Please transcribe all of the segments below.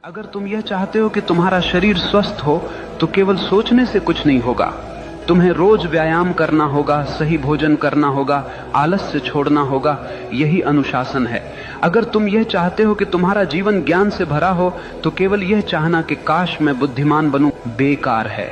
अगर तुम यह चाहते हो कि तुम्हारा शरीर स्वस्थ हो तो केवल सोचने से कुछ नहीं होगा। तुम्हें रोज व्यायाम करना होगा, सही भोजन करना होगा, आलस्य छोड़ना होगा। यही अनुशासन है। अगर तुम यह चाहते हो कि तुम्हारा जीवन ज्ञान से भरा हो तो केवल यह चाहना कि काश मैं बुद्धिमान बनूं बेकार है।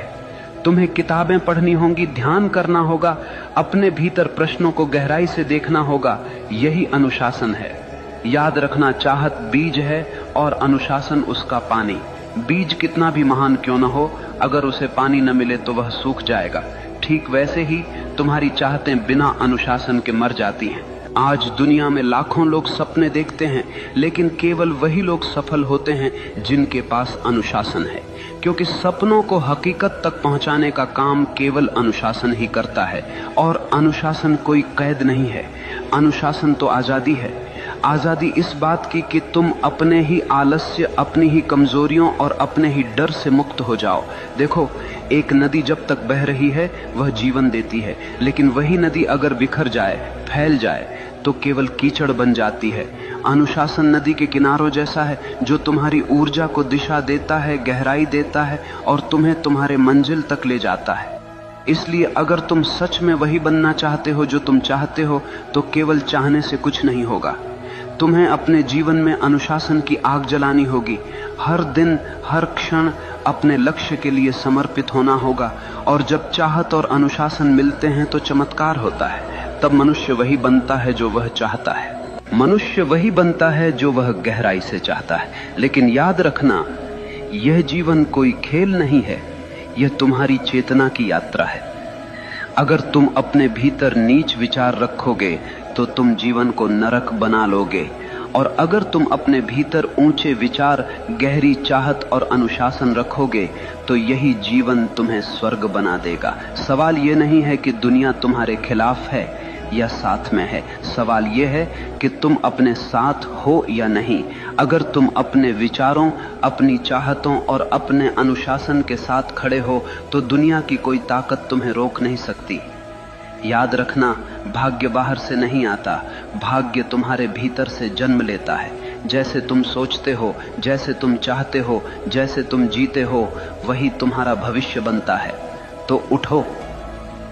तुम्हें किताबें पढ़नी होंगी, ध्यान करना होगा, अपने भीतर प्रश्नों को गहराई से देखना होगा। यही अनुशासन है। याद रखना, चाहत बीज है और अनुशासन उसका पानी। बीज कितना भी महान क्यों न हो, अगर उसे पानी न मिले तो वह सूख जाएगा। ठीक वैसे ही तुम्हारी चाहतें बिना अनुशासन के मर जाती हैं। आज दुनिया में लाखों लोग सपने देखते हैं, लेकिन केवल वही लोग सफल होते हैं जिनके पास अनुशासन है, क्योंकि सपनों को हकीकत तक पहुंचाने का काम केवल अनुशासन ही करता है। और अनुशासन कोई कैद नहीं है, अनुशासन तो आजादी है। आजादी इस बात की कि तुम अपने ही आलस्य, अपनी ही कमजोरियों और अपने ही डर से मुक्त हो जाओ। देखो, एक नदी जब तक बह रही है वह जीवन देती है, लेकिन वही नदी अगर बिखर जाए, फैल जाए तो केवल कीचड़ बन जाती है। अनुशासन नदी के किनारों जैसा है, जो तुम्हारी ऊर्जा को दिशा देता है, गहराई देता है और तुम्हें तुम्हारे मंजिल तक ले जाता है। इसलिए अगर तुम सच में वही बनना चाहते हो जो तुम चाहते हो तो केवल चाहने से कुछ नहीं होगा। तुम्हें अपने जीवन में अनुशासन की आग जलानी होगी। हर दिन, हर क्षण अपने लक्ष्य के लिए समर्पित होना होगा। और जब चाहत और अनुशासन मिलते हैं तो चमत्कार होता है। तब मनुष्य वही बनता है जो वह चाहता है। मनुष्य वही बनता है जो वह गहराई से चाहता है। लेकिन याद रखना, यह जीवन कोई खेल नहीं है, यह तुम्हारी चेतना की यात्रा है। अगर तुम अपने भीतर नीच विचार रखोगे तो तुम जीवन को नरक बना लोगे, और अगर तुम अपने भीतर ऊंचे विचार, गहरी चाहत और अनुशासन रखोगे तो यही जीवन तुम्हें स्वर्ग बना देगा। सवाल यह नहीं है कि दुनिया तुम्हारे खिलाफ है या साथ में है, सवाल यह है कि तुम अपने साथ हो या नहीं। अगर तुम अपने विचारों, अपनी चाहतों और अपने अनुशासन के साथ खड़े हो तो दुनिया की कोई ताकत तुम्हें रोक नहीं सकती। याद रखना, भाग्य बाहर से नहीं आता, भाग्य तुम्हारे भीतर से जन्म लेता है। जैसे तुम सोचते हो, जैसे तुम चाहते हो, जैसे तुम जीते हो, वही तुम्हारा भविष्य बनता है। तो उठो,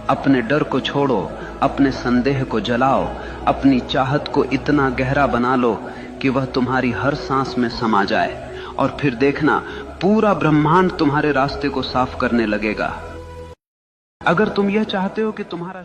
अपने डर को छोड़ो, अपने संदेह को जलाओ, अपनी चाहत को इतना गहरा बना लो कि वह तुम्हारी हर सांस में समा जाए, और फिर देखना, पूरा ब्रह्मांड तुम्हारे रास्ते को साफ करने लगेगा। अगर तुम यह चाहते हो कि तुम्हारा